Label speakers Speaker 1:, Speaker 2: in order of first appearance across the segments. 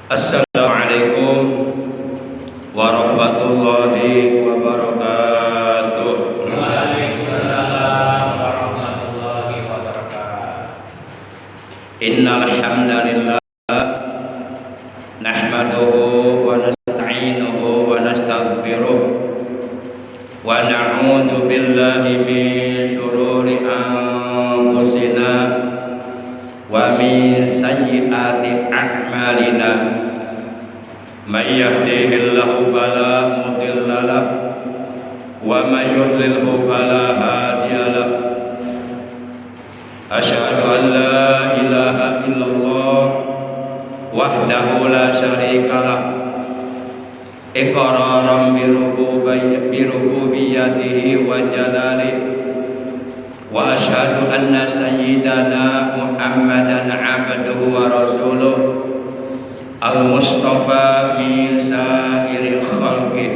Speaker 1: Assalamualaikum warahmatullahi wabarakatuh.
Speaker 2: Waalaikumsalam warahmatullahi wabarakatuh.
Speaker 1: Innal hamdalillah nahmaduhu wa nasta'inuhu wa nastaghfiruh wa na'udzu billahi min shururi anfusina wa min sayyiati a'malina. May yahdihillahu fala mudilla lahu wa may yudlilhu fala hadiya lahu. Asyhadu an la ilaha illallah wahdahu la syarika lah iqraran bi rububiyyatihi wa jalalihi. Wa asyhadu anna sayyidana Muhammadan abduhu wa rasuluh al-mustafa min sa'iril khalqi.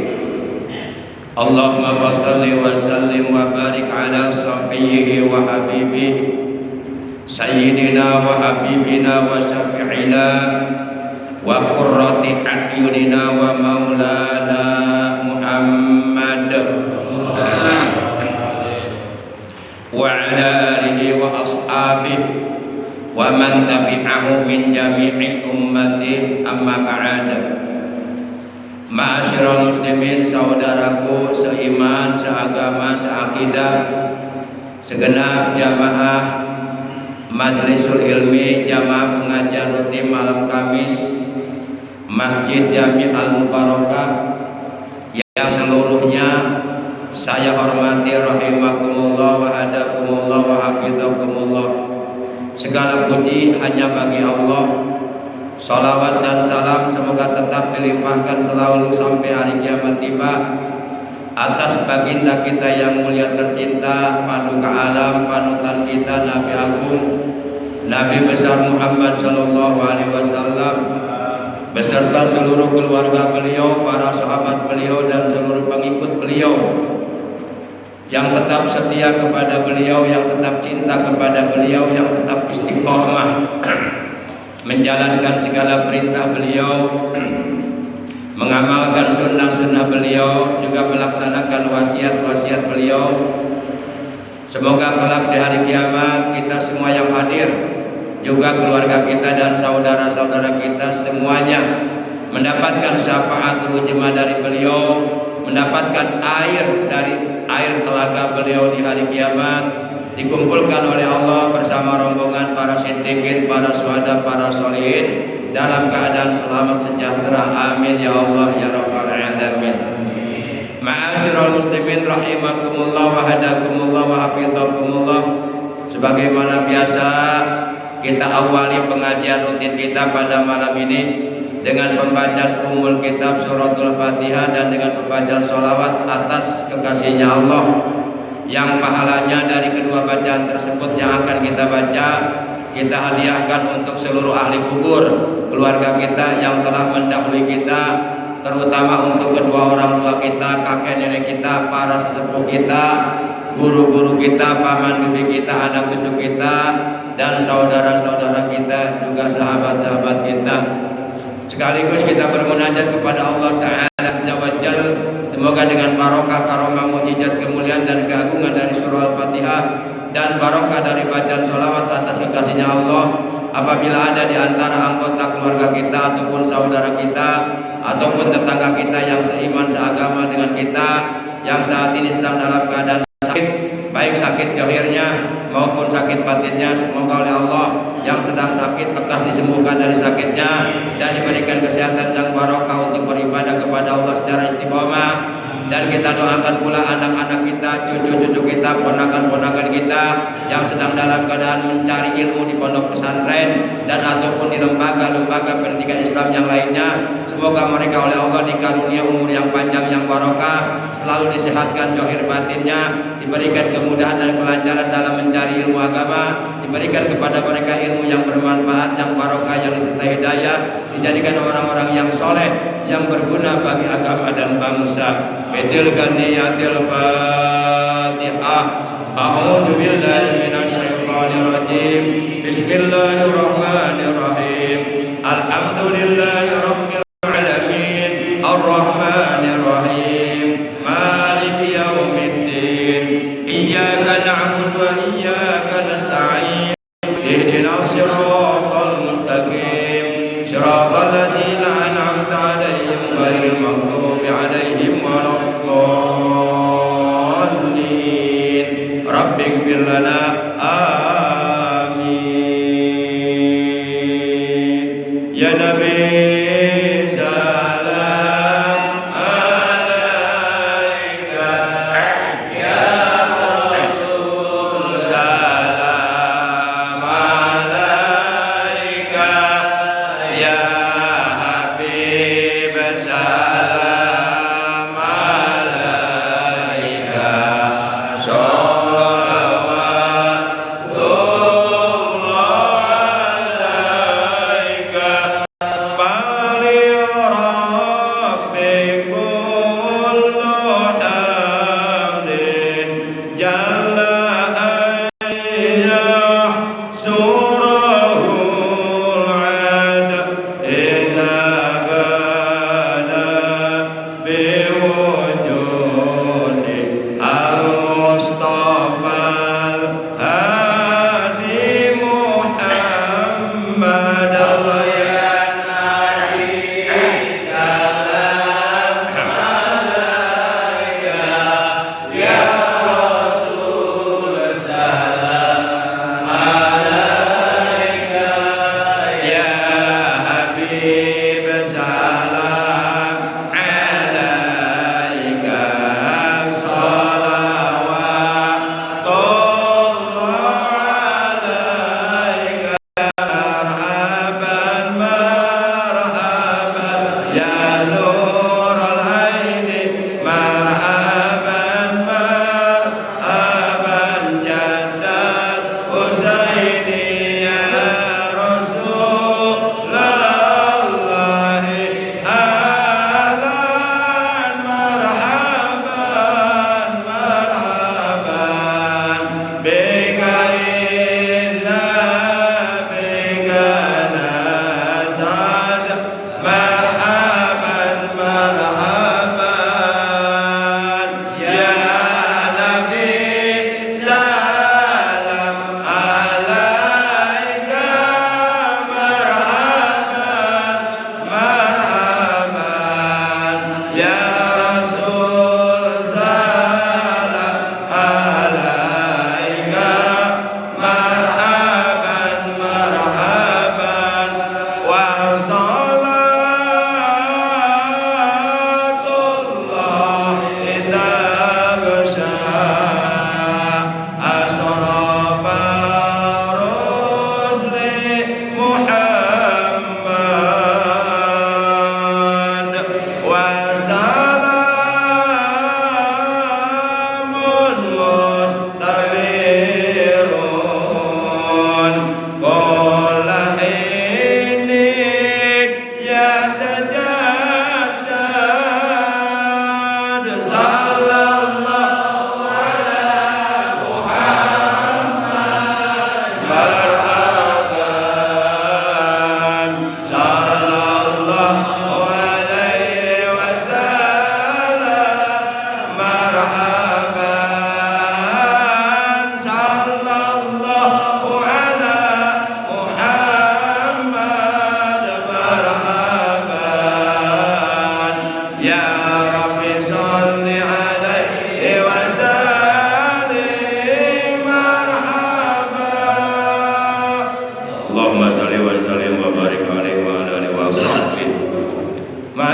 Speaker 1: Allahumma shalli wa sallim wa barik ala safiyhi wa habibihi sayyidina wa habibina wa syafi'ina wa qurrati a'yunina wa maulana Muhammad wa ala alihi wa ashabihi wa man tabi'ahu min jami'i ummati, amma ba'd. Ma'asyiral muslimin, saudaraku seiman, seagama, seakidah, segenap jamaah Majlisul Ilmi, jamaah pengajian rutin malam Kamis Masjid Jami Al-Mubarakah yang seluruhnya saya hormati rahimakumullah wa hadakumullah wa hafizakumullah. Segala puji hanya bagi Allah. Salawat dan salam semoga tetap dilimpahkan selalu sampai hari kiamat tiba atas baginda kita yang mulia tercinta, paduka alam, panutan kita, Nabi Agung, Nabi besar Muhammad sallallahu alaihi wasallam, beserta seluruh keluarga beliau, para sahabat beliau dan seluruh pengikut beliau yang tetap setia kepada beliau, yang tetap cinta kepada beliau, yang tetap istiqomah menjalankan segala perintah beliau, mengamalkan sunnah-sunnah beliau, juga melaksanakan wasiat-wasiat beliau. Semoga kelak di hari kiamat kita semua yang hadir, juga keluarga kita dan saudara-saudara kita semuanya mendapatkan syafaat terujemah dari beliau, mendapatkan air telaga beliau di hari kiamat, dikumpulkan oleh Allah bersama rombongan para siddiqin, para syuhada, para sholihin dalam keadaan selamat sejahtera. Amin ya Allah ya rabbal alamin. Ma'asyiral muslimin rahimakumullah wa hadakumullah wa hafizakumullah. Sebagaimana biasa, kita awali pengajian rutin kita pada malam ini dengan pembacaan Ummul Kitab Suratul Fatihah dan dengan pembacaan sholawat atas kekasihnya Allah, yang pahalanya dari kedua bacaan tersebut yang akan kita baca kita hadiahkan untuk seluruh ahli kubur, keluarga kita yang telah mendahului kita, terutama untuk kedua orang tua kita, kakek nenek kita, para sesepuh kita, guru-guru kita, paman bibi kita, anak cucu kita, dan saudara-saudara kita, juga sahabat-sahabat kita. Sekaligus kita bermunajat kepada Allah Ta'ala Azza wa Jal, semoga dengan barokah karomah mujizat kemuliaan dan keagungan dari surah Al-Fatihah dan barokah dari bacaan sholawat atas kekasihnya Allah, apabila ada di antara anggota keluarga kita ataupun saudara kita ataupun tetangga kita yang seiman seagama dengan kita yang saat ini sedang dalam keadaan sakit, baik sakit zahirnya maupun sakit batinnya, semoga oleh Allah yang sedang sakit lekas disembuhkan dari sakitnya dan diberikan kesehatan yang barokah untuk beribadah kepada Allah secara istiqomah. Dan kita doakan pula anak-anak kita, cucu-cucu kita, ponakan-ponakan kita yang sedang dalam keadaan mencari ilmu di pondok pesantren dan ataupun di lembaga-lembaga pendidikan Islam yang lainnya. Semoga mereka oleh Allah dikarunia umur yang panjang yang barokah, selalu disehatkan zahir batinnya, diberikan kemudahan dan kelancaran dalam mencari ilmu agama, diberikan kepada mereka ilmu yang bermanfaat, yang barokah, yang disertai hidayah, dijadikan orang-orang yang soleh, yang berguna bagi agama dan bangsa. Bidil ganiyatil Fatihah. A'udzu billahi minasyaitonir rajim. Bismillahirrahmanirrahim. Alhamdulillahi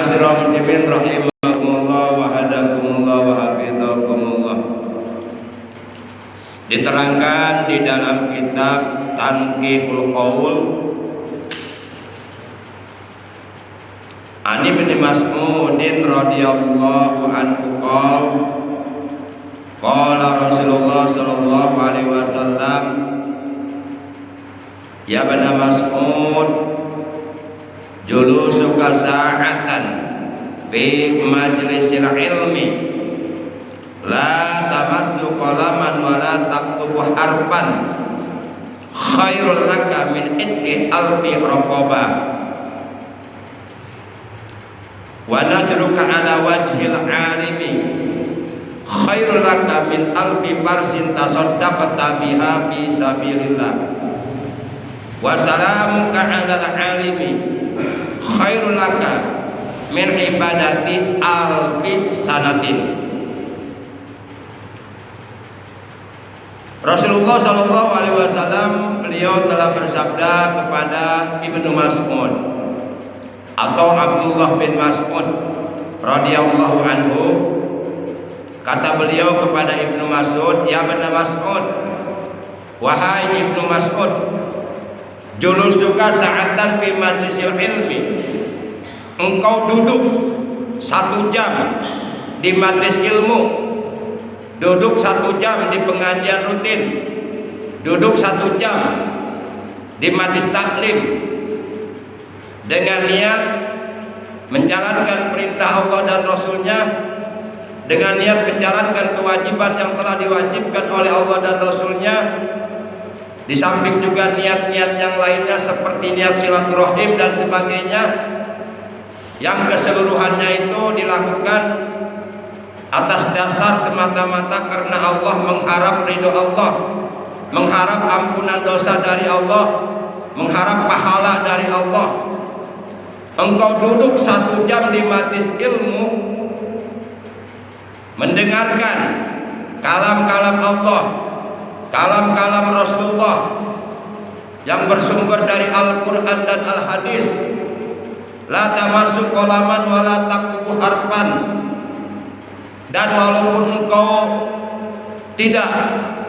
Speaker 1: Ma'asyiral muslimin rahimakumullah wa hadakumullah wa hafizakumullah. Diterangkan di dalam kitab Tanqihul Qaul An Ibnu Mas'udin radhiyallahu anhu qala Rasulullah sallallahu alaihi wasallam, ya Ibnu Mas'ud, julusuka sa'atan fi majlisil ilmi la tamassu qalaman wa la taktubu harfan khairul laka min itqi alfi raqabah wa nadruka ala wajhil alimi khairul laka min alfi farsin tasaddaqta biha fi sabilillah wa salamuka ala alimi khairul laka min ibadati alfi sanatin. Rasulullah Shallallahu Alaihi Wasallam beliau telah bersabda kepada Ibnu Mas'ud atau Abdullah bin Mas'ud radhiyallahu anhu, kata beliau kepada Ibnu Mas'ud, ya Ibnu Mas'ud, wahai Ibnu Mas'ud, julusuka sa'atan fi majlisil ilmi, engkau duduk 1 jam di majlis ilmu, duduk 1 jam di pengajian rutin, duduk 1 jam di majlis taklim dengan niat menjalankan perintah Allah dan Rasulnya, dengan niat menjalankan kewajiban yang telah diwajibkan oleh Allah dan Rasulnya, di samping juga niat-niat yang lainnya seperti niat silaturahim dan sebagainya, yang keseluruhannya itu dilakukan atas dasar semata-mata karena Allah, mengharap ridho Allah, mengharap ampunan dosa dari Allah, mengharap pahala dari Allah. Engkau duduk 1 jam di majlis ilmu, mendengarkan kalam-kalam Allah, kalam-kalam Rasulullah yang bersumber dari Al-Quran dan Al-Hadis. La tamassu qalaman wa la taktubu harfan. Dan walaupun engkau tidak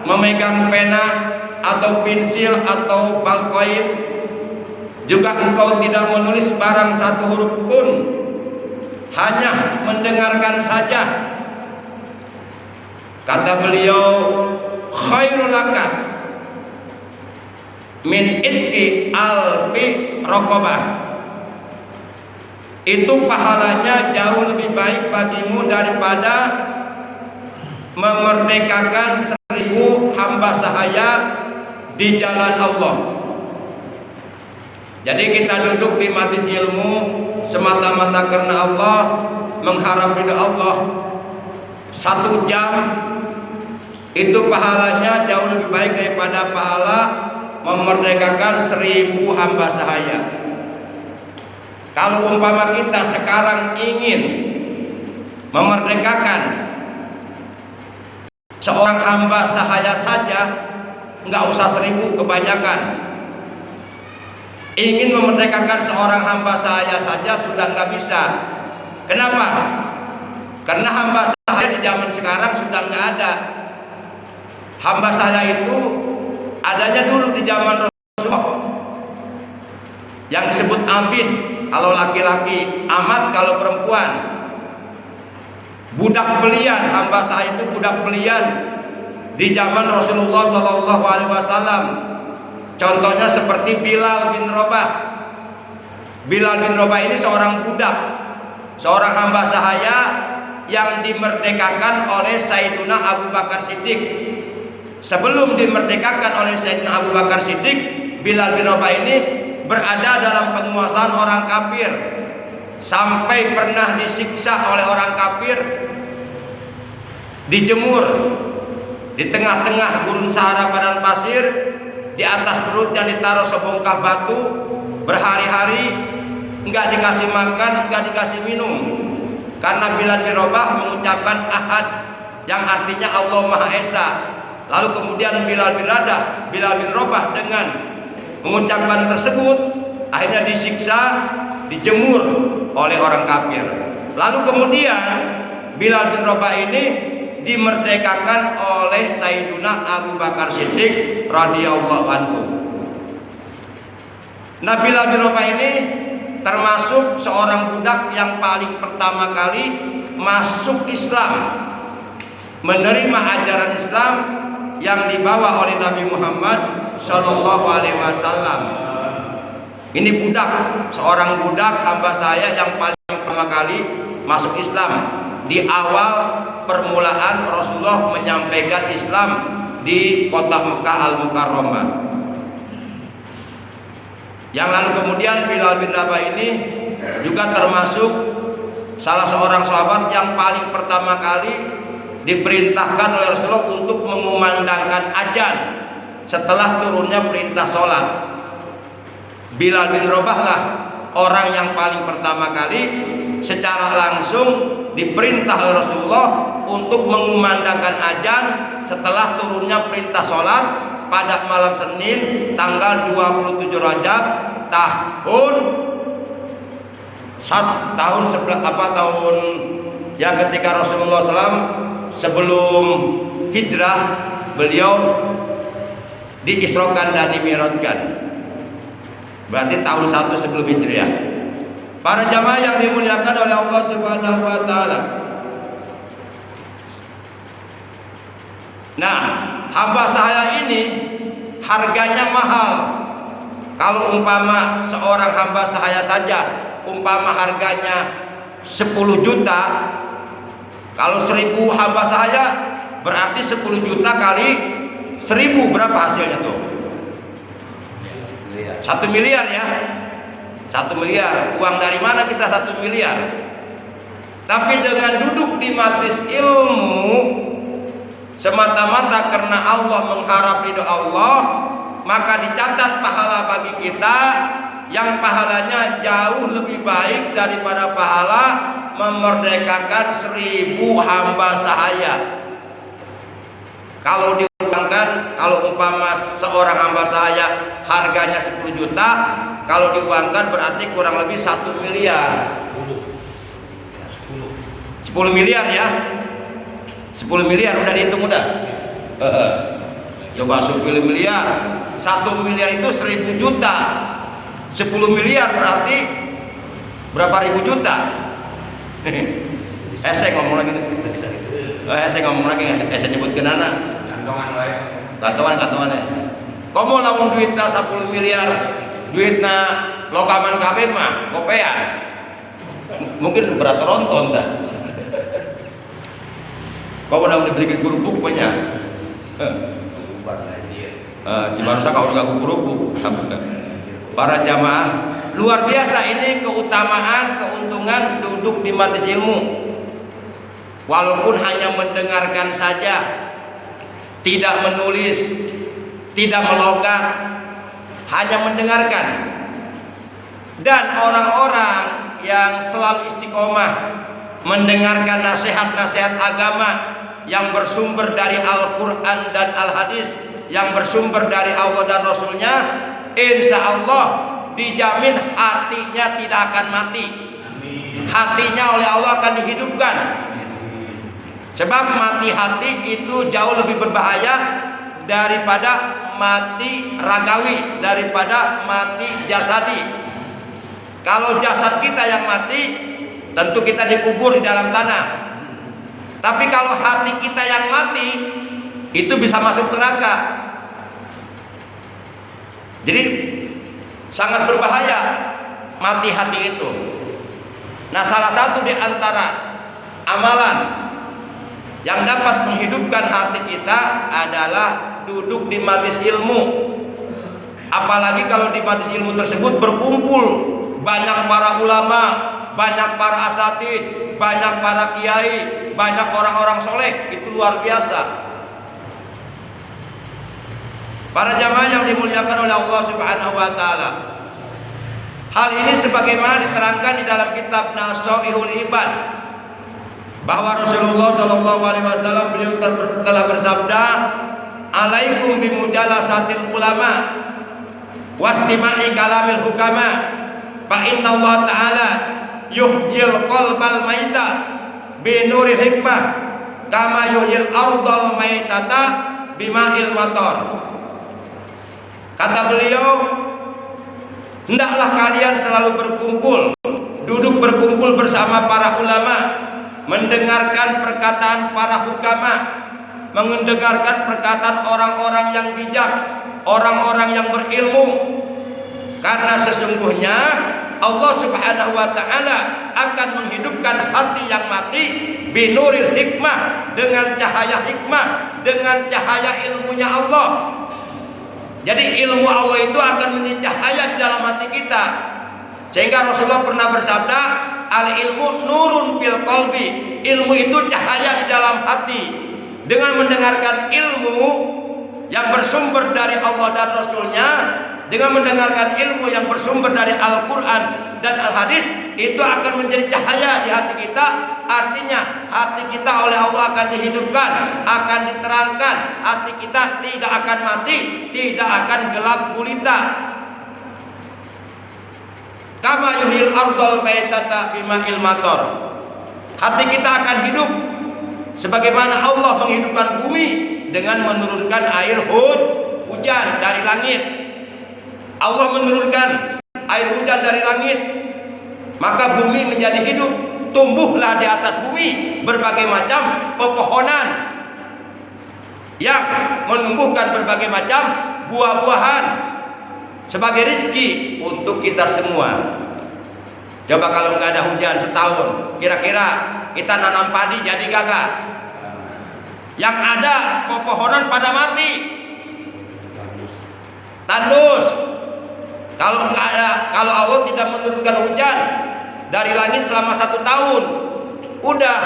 Speaker 1: memegang pena atau pensil atau ballpoint, juga engkau tidak menulis barang 1 huruf pun, hanya mendengarkan saja. Kata beliau, khairul laka min itqi alfi raqabah. Itu pahalanya jauh lebih baik bagimu daripada memerdekakan 1000 hamba sahaya di jalan Allah. Jadi kita duduk di majlis ilmu semata-mata karena Allah, mengharap ridha Allah, 1 jam itu pahalanya jauh lebih baik daripada pahala memerdekakan 1000 hamba sahaya. Kalau umpama kita sekarang ingin memerdekakan seorang hamba sahaya saja, nggak usah 1000, kebanyakan. Ingin memerdekakan seorang hamba sahaya saja sudah nggak bisa. Kenapa? Karena hamba sahaya di zaman sekarang sudah nggak ada. Hamba sahaya itu adanya dulu di zaman Rasulullah, yang disebut abid kalau laki-laki, amat kalau perempuan. Budak belian, hamba sahaya itu budak belian di zaman Rasulullah Shallallahu Alaihi Wasallam. Contohnya seperti Bilal bin Rabah. Bilal bin Rabah ini seorang budak, seorang hamba sahaya yang dimerdekakan oleh Sayyiduna Abu Bakar Siddiq. Sebelum dimerdekakan oleh Sayyidina Abu Bakar Siddiq, Bilal bin Rabah ini berada dalam penguasaan orang kafir, sampai pernah disiksa oleh orang kafir, dijemur di tengah-tengah gurun Sahara padang pasir, di atas perutnya ditaruh sebongkah batu, berhari-hari enggak dikasih makan, enggak dikasih minum, karena Bilal bin Rabah mengucapkan ahad yang artinya Allah Maha Esa. Lalu kemudian Bilal bin Rabah dengan mengucapkan tersebut akhirnya disiksa, dijemur oleh orang kafir. Lalu kemudian Bilal bin Rabah ini dimerdekakan oleh Sayyiduna Abu Bakar Siddiq radhiyallahu anhu. Nah, Bilal bin Rabah ini termasuk seorang budak yang paling pertama kali masuk Islam, menerima ajaran Islam yang dibawa oleh Nabi Muhammad Shallallahu Alaihi Wasallam. Ini budak, seorang budak hamba saya yang paling pertama kali masuk Islam di awal permulaan Rasulullah menyampaikan Islam di kota Mekah Al-Mukarramah. Yang lalu kemudian Bilal bin Rabah ini juga termasuk salah seorang sahabat yang paling pertama kali diperintahkan oleh Rasulullah untuk mengumandangkan azan setelah turunnya perintah sholat. Bilal bin Rabah lah orang yang paling pertama kali secara langsung diperintah oleh Rasulullah untuk mengumandangkan azan setelah turunnya perintah sholat pada malam Senin tanggal 27 Rajab tahun yang ketika Rasulullah SAW sebelum hijrah beliau diisrokan dan dimi'rajkan. Berarti tahun 1 sebelum hijriah. Para jamaah yang dimuliakan oleh Allah Subhanahu wa taala. Nah, hamba saya ini harganya mahal. Kalau umpama seorang hamba saya saja, umpama harganya 10 juta, kalau 1000 hamba saya berarti 10 juta kali 1000 berapa hasilnya tuh? 1 miliar ya. 1 miliar. Uang dari mana kita 1 miliar? Tapi dengan duduk di majelis ilmu semata-mata karena Allah, mengharap ridho Allah, maka dicatat pahala bagi kita yang pahalanya jauh lebih baik daripada pahala memerdekakan 1000 hamba sahaya. Kalau diuangkan, kalau umpama seorang hamba sahaya harganya 10 juta, kalau diuangkan berarti kurang lebih 1 miliar. 10 miliar ya. 10 miliar udah dihitung udah. Coba 10 miliar. 1 miliar itu 1000 juta. 10 miliar berarti berapa ribu juta? Saya ngomong lagi saya ngomong lagi saya nyebutkan anak. Kantongan ya. Komo lamun duitna 10 miliar, duitna lokaman kabeh mah kopean. Mungkin berat ronton dah. Kau pernah diberikan kerupuk banyak. Cibarusah kau juga kerupuk. Para jamaah, luar biasa ini keutamaan, keuntungan duduk di majelis ilmu. Walaupun hanya mendengarkan saja, tidak menulis, tidak melogat, hanya mendengarkan. Dan orang-orang yang selalu istiqomah mendengarkan nasihat-nasihat agama yang bersumber dari Al-Quran dan Al-Hadis, yang bersumber dari Allah dan Rasulnya, insya Allah dijamin hatinya tidak akan mati. Hatinya oleh Allah akan dihidupkan. Sebab mati hati itu jauh lebih berbahaya daripada mati ragawi, daripada mati jasadi. Kalau jasad kita yang mati, tentu kita dikubur di dalam tanah. Tapi kalau hati kita yang mati, itu bisa masuk neraka. Jadi sangat berbahaya mati hati itu. Nah, salah satu di antara amalan yang dapat menghidupkan hati kita adalah duduk di majelis ilmu. Apalagi kalau di majelis ilmu tersebut berkumpul banyak para ulama, banyak para asatidz, banyak para kiai, banyak orang-orang soleh, itu luar biasa. Para jamaah yang dimuliakan oleh Allah Subhanahu wa taala. Hal ini sebagaimana diterangkan di dalam kitab Nasaihul Ibad, bahwa Rasulullah Shallallahu Alaihi Wasallam beliau telah bersabda, "Alaikum bimujalasatil ulama, wastima'i kalamil hukama, fa inna Allah Taala yuhyil qalbal maita binuril hikmah kama yuhyil ardal maitata bima'il matar. Kata beliau, hendaklah kalian selalu duduk berkumpul bersama para ulama, mendengarkan perkataan para hukama, mendengarkan perkataan orang-orang yang bijak, orang-orang yang berilmu. Karena sesungguhnya Allah Subhanahu wa taala akan menghidupkan hati yang mati binuril hikmah, dengan cahaya hikmah, dengan cahaya ilmunya Allah. Jadi ilmu Allah itu akan menjadi cahaya di dalam hati kita. Sehingga Rasulullah pernah bersabda, al ilmu nurun fil qalbi. Ilmu itu cahaya di dalam hati. Dengan mendengarkan ilmu yang bersumber dari Allah dan Rasulnya, dengan mendengarkan ilmu yang bersumber dari Al-Quran dan Al-Hadis, itu akan menjadi cahaya di hati kita. Artinya hati kita oleh Allah akan dihidupkan, akan diterangkan. Hati kita tidak akan mati, tidak akan gelap gulita. Kama yuhil ardal baitata bima'il matar. Hati kita akan hidup sebagaimana Allah menghidupkan bumi dengan menurunkan air hujan dari langit. Allah menurunkan air hujan dari langit, maka bumi menjadi hidup. Tumbuhlah di atas bumi berbagai macam pepohonan yang menumbuhkan berbagai macam buah-buahan sebagai rezeki untuk kita semua. Coba kalau nggak ada hujan setahun, kira-kira kita nanam padi jadi gagah? Yang ada pepohonan pada mati, tandus. Kalau nggak ada, kalau Allah tidak menurunkan hujan dari langit selama 1 tahun, udah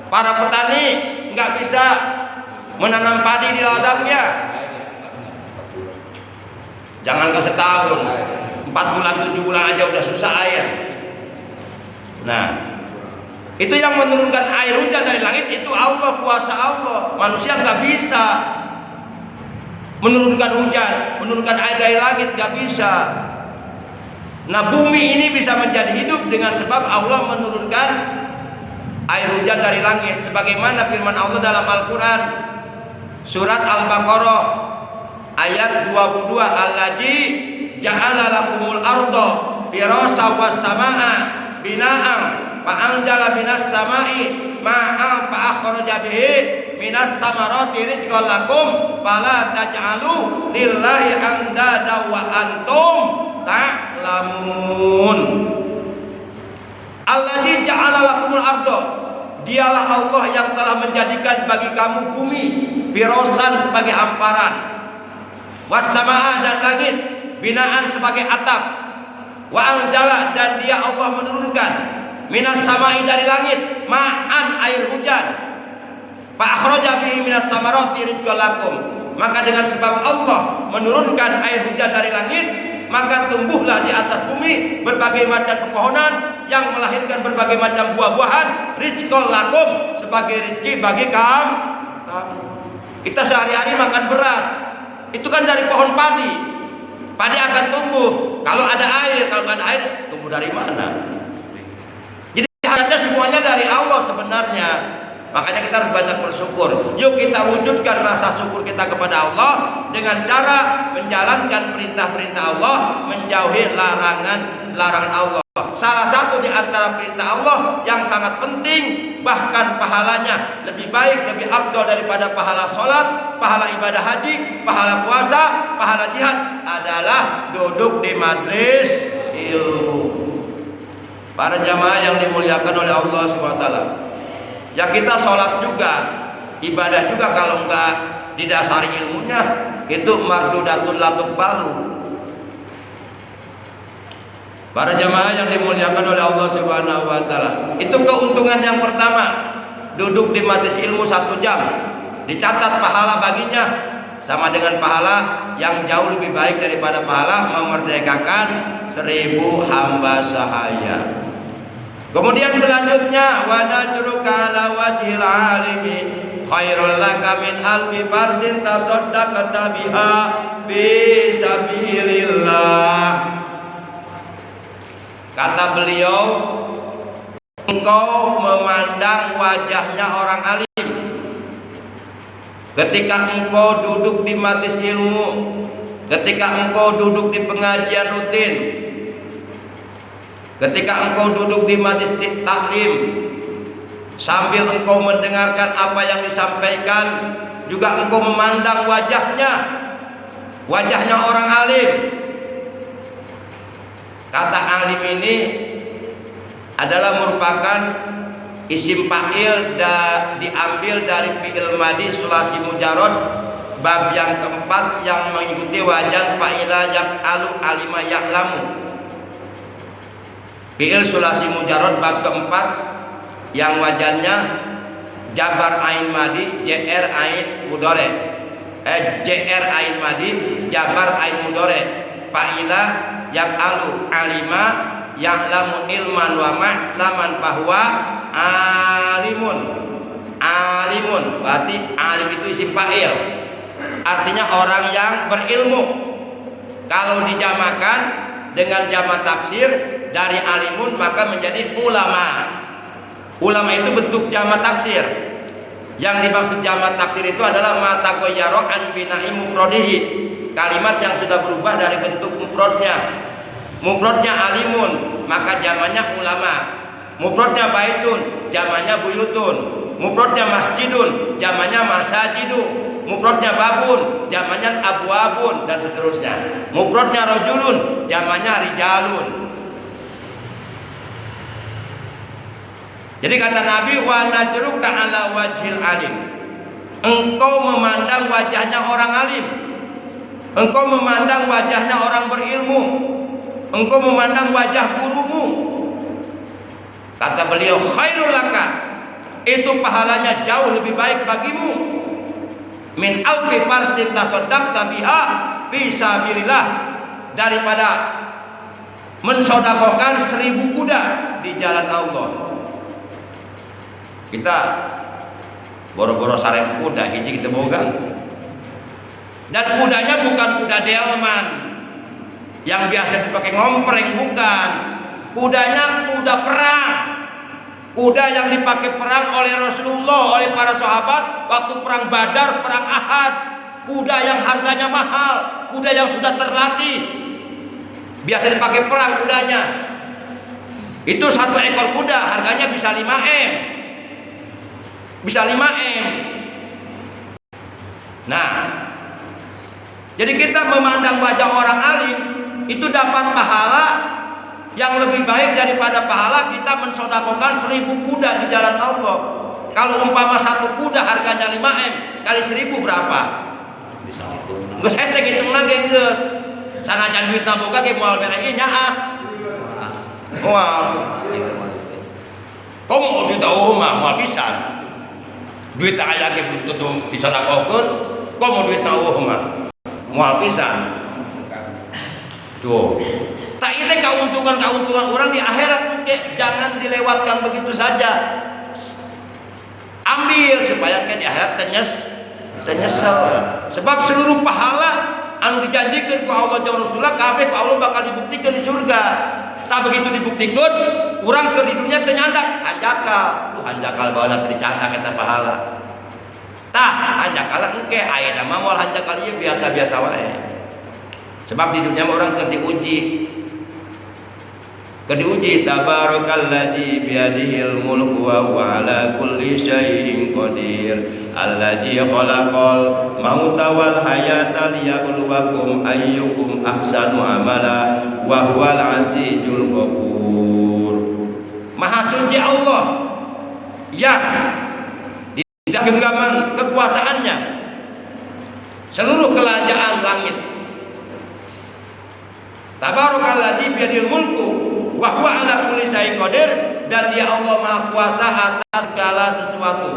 Speaker 1: para petani nggak bisa menanam padi di ladangnya. Jangankan setahun, 4 bulan 7 bulan aja udah susah air. Nah, itu yang menurunkan air hujan dari langit itu Allah, kuasa Allah. Manusia nggak bisa menurunkan hujan, menurunkan air dari langit, nggak bisa. Nah, bumi ini bisa menjadi hidup dengan sebab Allah menurunkan air hujan dari langit, sebagaimana firman Allah dalam Al-Quran surat Al-Baqarah ayat 22, allazi ja'ala lakumul arda firasha was samaa bina'an fa anzala minas samai ma'an fa akhraja bihi minas samarati rizqan lakum fala taj'alu lillahi andada wa antum ta'lamun. Allazi ja'ala lakumul arda, dialah Allah yang telah menjadikan bagi kamu bumi firasan sebagai hamparan, wassamaa dan langit binaan sebagai atap, wa anzala dan dia Allah menurunkan minas samai dari langit ma'an air hujan, fa akhraja bihi minas samarati rizqan lakum, maka dengan sebab Allah menurunkan air hujan dari langit, maka tumbuhlah di atas bumi berbagai macam pepohonan yang melahirkan berbagai macam buah-buahan, rizqan lakum sebagai rezeki bagi kamu. Kita sehari-hari makan beras, itu kan dari pohon padi. Padi akan tumbuh kalau ada air, kalau nggak ada air tumbuh dari mana? Jadi hanya semuanya dari Allah sebenarnya. Makanya kita harus banyak bersyukur. Yuk kita wujudkan rasa syukur kita kepada Allah dengan cara menjalankan perintah-perintah Allah, menjauhi larangan-larangan Allah. Salah satu di antara perintah Allah yang sangat penting, bahkan pahalanya lebih baik, lebih afdal daripada pahala sholat, pahala ibadah haji, pahala puasa, pahala jihad, adalah duduk di majelis ilmu. Para jamaah yang dimuliakan oleh Allah SWT, ya kita sholat juga, ibadah juga, kalau enggak didasari ilmunya itu mardudatun latuk balu. Para jamaah yang dimuliakan oleh Allah Subhanahu wa taala, itu keuntungan yang pertama, duduk di majelis ilmu 1 jam, dicatat pahala baginya sama dengan pahala yang jauh lebih baik daripada pahala memerdekakan 1000 hamba sahaya. Kemudian selanjutnya, wa najruka ala wajhil alimi khairul laka min alfi farsin tasaddaqta biha fi sabilillah. Kata beliau, engkau memandang wajahnya orang alim. Ketika engkau duduk di majelis ilmu, ketika engkau duduk di pengajian rutin, ketika engkau duduk di majelis taklim, sambil engkau mendengarkan apa yang disampaikan, juga engkau memandang wajahnya orang alim. Kata alim ini adalah merupakan isim fa'il diambil dari fi'il madhi sulasi mujarrad bab yang keempat yang mengikuti wajan fa'ila yaf'alu alima ya'lamu. Fi'il sulasi mujarrad bab keempat yang wajannya jabar ain madhi jr ain mudhari, jr ain madhi jabar ain mudhari, fa'ila yaf'alu alima ya'lamu ilman wa ma'laman bahwa alimun berarti alim itu isim fa'il, artinya orang yang berilmu. Kalau dijamakan dengan jamak taksir dari alimun maka menjadi ulama. Ulama itu bentuk jamak taksir. Yang dimaksud jamak taksir itu adalah mata goyaro an bina'i mufrodihi, kalimat yang sudah berubah dari bentuk mufrodnya. Mufrodnya alimun, maka jamannya ulama. Mufrodnya baitun, jamannya buyutun. Mufrodnya masjidun, jamannya masajidu. Mufrodnya babun, jamannya abwabun, dan seterusnya. Mufrodnya rajulun, jamannya rijalun. Jadi kata Nabi, wa najruka ala wajhil alim. Engkau memandang wajahnya orang alim. Engkau memandang wajahnya orang berilmu. Engkau memandang wajah gurumu. Kata beliau, khairul laka, itu pahalanya jauh lebih baik bagimu, min alfi farsin tasaddaqta biha fi sabilillah, daripada mensodakokan 1000 kuda di jalan Allah. Kita boro-boro sareng kuda hiji kita boga, dan kudanya bukan kuda delman yang biasa dipakai ngompreng, bukan. Kudanya kuda perang, kuda yang dipakai perang oleh Rasulullah, oleh para sahabat waktu perang Badar, perang Ahad. Kuda yang harganya mahal, kuda yang sudah terlatih, biasa dipakai perang kudanya. Itu satu ekor kuda harganya bisa 5M, bisa 5M. Nah, jadi kita memandang wajah orang alim itu dapat pahala yang lebih baik daripada pahala kita mensodakokan 1000 kuda di jalan Allah. Kalau umpama satu kuda harganya 5M kali 1000 berapa? Geus hese hitung lagi geus. Sanajan duitna boga ge moal mere ieu nyaah. Moal. Komo duit eueuh mah moal pisan. Duit aya ge tutu disodakokeun, komo duit eueuh mah moal pisan. Tuh, tak itu keuntungan orang di akhirat, jangan dilewatkan begitu saja. Ambil supaya di akhirat ternyesal. Sebab seluruh pahala anu dijanjikan ku Allah jeung Rasulullah kabeh ku Allah bakal dibuktikan di surga. Tak begitu dibuktikan, urang ke di dunia teu nyandak, hanjakal. Hanjakal baheula teu dicandak eta pahala. Tah, hanjakal engke ayeuna mah moal hanjakal ieu biasa-biasa wae. Sebab di dunia orang diuji tabarakalladzi biyadihil mulku wa huwa ala kulli syai'in qadir alladzi khalaqal mauta wal hayata liyabluwakum ayyukum ahsanu amala wa huwal azizul ghafur. Maha suci Allah yang di genggaman kekuasaannya seluruh kerajaan langit. Tabarakalladzi biyadil mulku wa huwa ala kulli syai'in qadir, dan dia Allah Maha Kuasa atas segala sesuatu.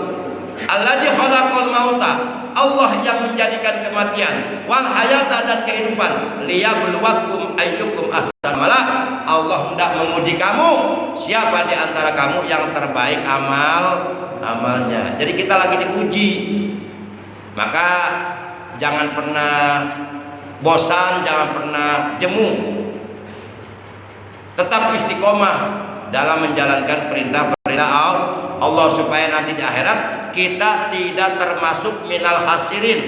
Speaker 1: Alladzi khalaqal mauta, Allah yang menjadikan kematian, wal hayata dan kehidupan, liyabluwakum ayyukum ahsanu amala. Allah hendak menguji kamu siapa di antara kamu yang terbaik amalnya. Jadi kita lagi diuji. Maka jangan pernah bosan, jangan pernah jemu. Tetap istiqomah dalam menjalankan perintah-perintah Allah, supaya nanti di akhirat kita tidak termasuk minal hasirin,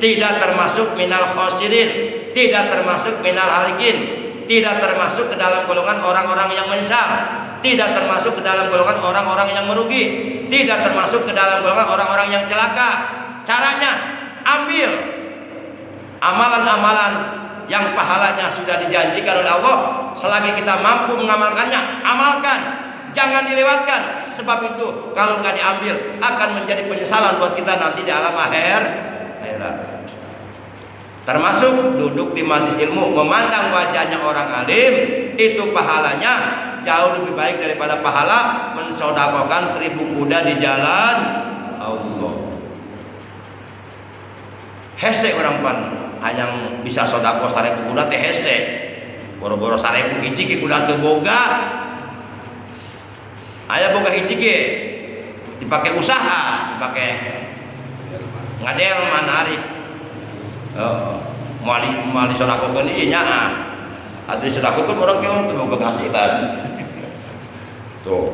Speaker 1: tidak termasuk minal khosirin, tidak termasuk minal halikin, tidak termasuk ke dalam golongan orang-orang yang menyesal, tidak termasuk ke dalam golongan orang-orang yang merugi, tidak termasuk ke dalam golongan orang-orang yang celaka. Caranya ambil amalan-amalan yang pahalanya sudah dijanjikan oleh Allah. Selagi kita mampu mengamalkannya, amalkan, jangan dilewatkan. Sebab itu kalau nggak diambil akan menjadi penyesalan buat kita nanti di alam akhirat. Termasuk duduk di majelis ilmu, memandang wajahnya orang alim, itu pahalanya jauh lebih baik daripada pahala mensodakokan 1000 kuda di jalan Allah. Hese orang pan hanya bisa sodako 1000 kuda teh hese, boro-boro 1000 hiji ki kuda teu boga, aya boga hiji ge dipakai usaha, dipakai ngadel manarik. Mau disodakokeun ieu nyaa. Atuh disodakokeun urang kieu teu boga penghasilan. Tuh.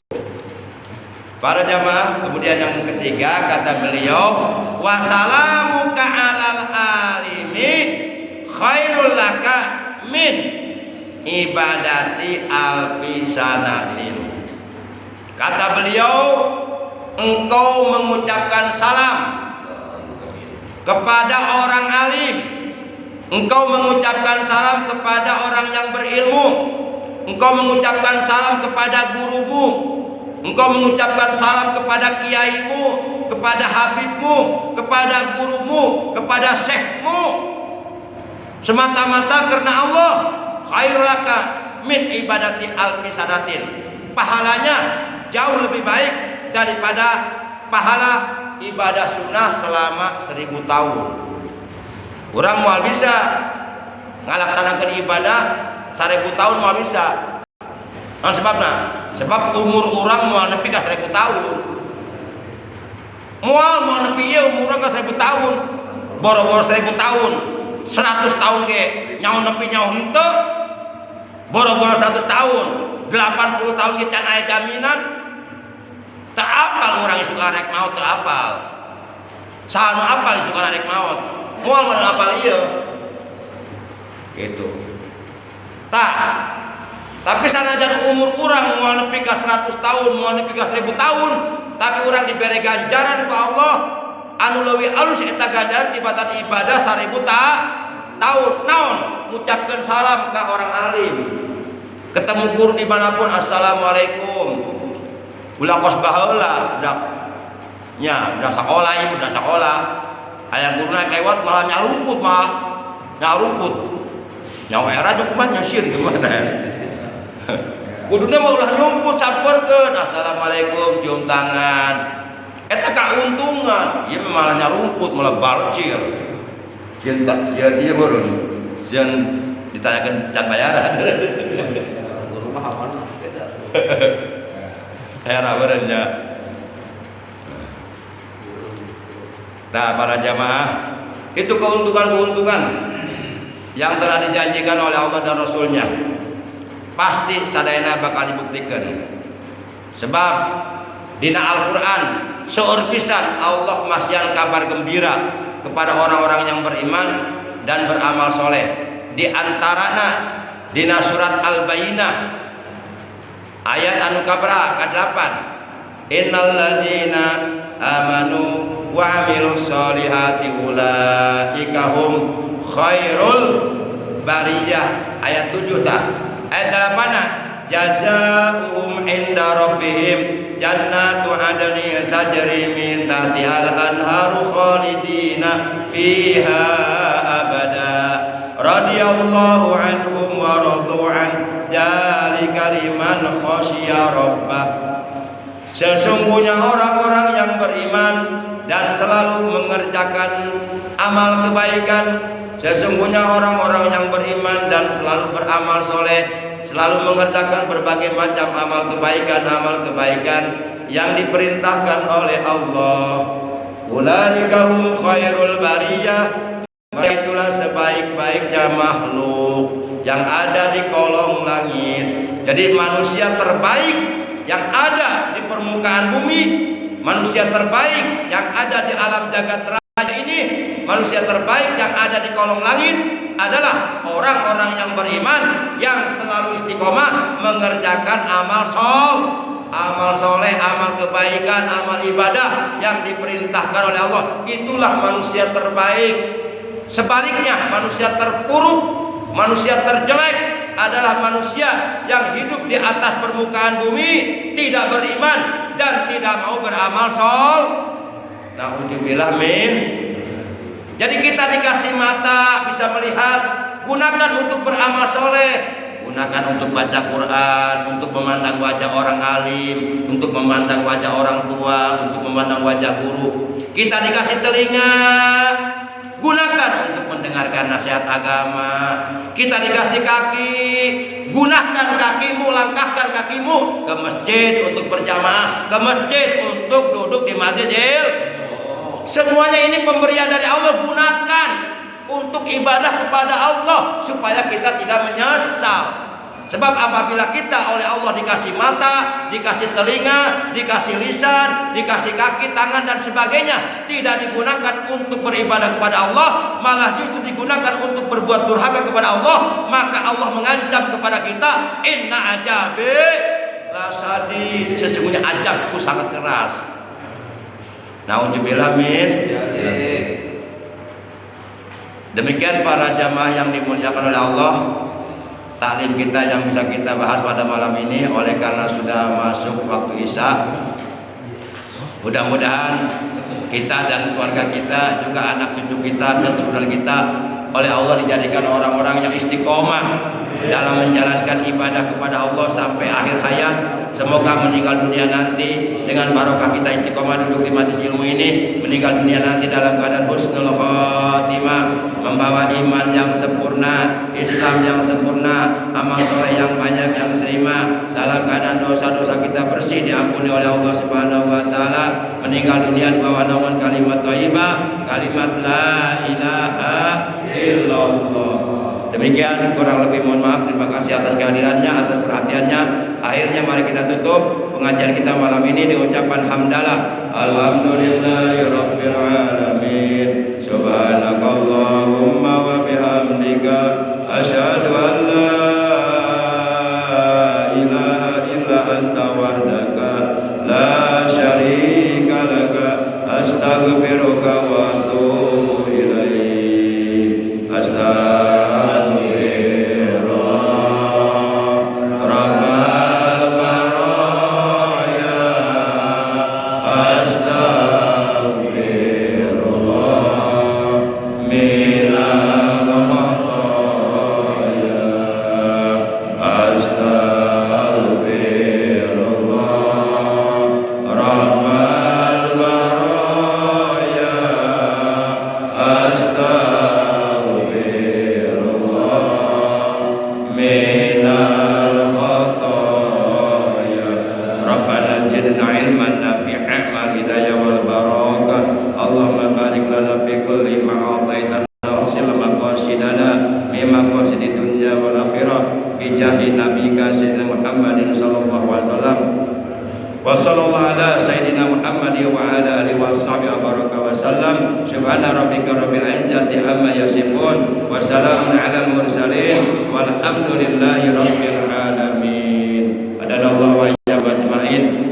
Speaker 1: Para jamaah, kemudian yang ketiga kata beliau, wasalamuka alal alimi khairul laka min ibadati alfisanatin. Kata beliau, engkau mengucapkan salam kepada orang alim, engkau mengucapkan salam kepada orang yang berilmu, engkau mengucapkan salam kepada gurumu, engkau mengucapkan salam kepada kiaimu, kepada habibmu, kepada gurumu, kepada syekhmu, semata-mata karena Allah. Khairul laka min ibadati alfi sanatin. Pahalanya jauh lebih baik daripada pahala ibadah sunnah selama 1000 tahun. Orang mau bisa ngalaksanakan ibadah 1000 tahun mau bisa. Nah, sebabnya sebab umur orang mau nepi ka 1000 tahun. Mau nepi ieu umur ka 1000 tahun. Boro-boro 1000 tahun, 100 tahun ge nyaho nepi nyaho henteu. Boro-boro 100 tahun, 80 tahun ge can aya jaminan. Tak apal orang suka rek maut, tak apal. Sanu apal suka rek maut. Moal mana apal ieu. Gitu. Tak. Tapi sanajan umur urang moal nepi ka 100 tahun, moal nepi ka 1000 tahun, tapi urang dibere ganjaran ku Allah anu leuwih alus eta ganjaran tibatan ibadah 1000 tahun. Naon? Ngucapkeun salam ka orang alim. Ketemu guru dimanapun, assalamualaikum. Ulah kos baheula budak nya, budak sakola ieu, budak sakola. Aya guru naik lewat malah nyarumput nyarumput. Nyawa era cukup nyosir gimana. Kuduna mah ulah nyumput sampeurkeun, assalamualaikum, cium tangan. Eta kauntungan, ieu malah nyarumput, malah balcir. Sieun tak sieun ieu beureun. Sieun ditanyakeun can bayaran. Guru mah hafal beda. Era berenya. Nah, para jamaah, itu keuntungan-keuntungan yang telah dijanjikan oleh Allah dan Rasulnya. Pasti sadayana bakal dibuktikan. Sebab dina Al-Quran seueur pisan Allah masjian kabar gembira kepada orang-orang yang beriman dan beramal soleh. Di antarana dina surat Al-Bayyinah ayat anu kaberapa? Ka-8. Innal ladzina amanu wa amilus solihati ulaika hum khairul bariyah. Ayat 7 tah. Ayat 8 jazaa'uhum inda rabbihim jannatu adnin tajri min tahtihal anharu khalidina fiha abada radhiyallahu anhum wa radu an dzalika liman khasyiya rabbah. Sesungguhnya orang-orang yang beriman dan selalu mengerjakan amal kebaikan, sesungguhnya orang-orang yang beriman dan selalu beramal soleh, selalu mengerjakan berbagai macam amal kebaikan yang diperintahkan oleh Allah. Ulaika hum khairul bariyah. Mereka itulah sebaik-baiknya makhluk. yang ada di kolong langit. Jadi manusia terbaik yang ada di permukaan bumi, manusia terbaik yang ada di alam jagat raya ini, manusia terbaik yang ada di kolong langit adalah orang-orang yang beriman, yang selalu istiqomah mengerjakan amal soleh, amal kebaikan, amal ibadah yang diperintahkan oleh Allah. Itulah manusia terbaik. Sebaliknya, manusia terpuruk, manusia terjelek adalah manusia yang hidup di atas permukaan bumi, tidak beriman dan tidak mau beramal Na'udzubillah min. Jadi kita dikasih mata bisa melihat, gunakan untuk beramal soleh, gunakan untuk baca Quran, untuk memandang wajah orang alim, untuk memandang wajah orang tua, untuk memandang wajah guru. Kita dikasih telinga, gunakan untuk mendengarkan nasihat agama. Kita dikasih kaki, gunakan kakimu, langkahkan kakimu ke masjid untuk berjamaah, ke masjid untuk duduk di majelis. Semuanya ini pemberian dari Allah, gunakan untuk ibadah kepada Allah supaya kita tidak menyesal. Sebab apabila kita oleh Allah dikasih mata, dikasih telinga, dikasih lisan, dikasih kaki, tangan dan sebagainya, tidak digunakan untuk beribadah kepada Allah, malah justru digunakan untuk berbuat durhaka kepada Allah, maka Allah mengancam kepada kita, inna ajabi lasadid, sesungguhnya azabku sangat keras. Na'udzubillah min. Demikian para jamaah yang dimuliakan oleh Allah, taklim kita yang bisa kita bahas pada malam ini. Oleh karena sudah masuk waktu Isya, mudah-mudahan kita dan keluarga kita, juga anak cucu kita, keturunan kita, oleh Allah dijadikan orang-orang yang istiqomah dalam menjalankan ibadah kepada Allah sampai akhir hayat. Semoga meninggal dunia nanti dengan barokah kita istiqomah duduk di majelis ilmu ini, meninggal dunia nanti dalam keadaan husnul khotimah, membawa iman yang sempurna, Islam yang sempurna, amal soleh yang banyak yang diterima, dalam keadaan dosa-dosa kita bersih diampuni oleh Allah Subhanahu wa taala, meninggal dunia di bawah naungan kalimat thayyibah, kalimat la ilaha illallah. Demikian, kurang lebih mohon maaf. Terima kasih atas kehadirannya, atas perhatiannya. Akhirnya mari kita tutup pengajian kita malam ini dengan ucapan hamdalah. Alhamdulillahirabbil alamin. Subhanakallahumma wa bihamdika asyhadu an la ilaha illa anta wahdaka la syarika laka astaghfiruka wa atubu ilaik.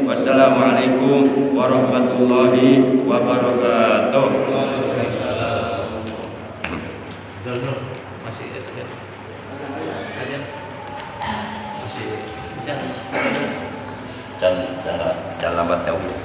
Speaker 1: Wassalamualaikum warahmatullahi wabarakatuh. Jangan lambat ya. Allah.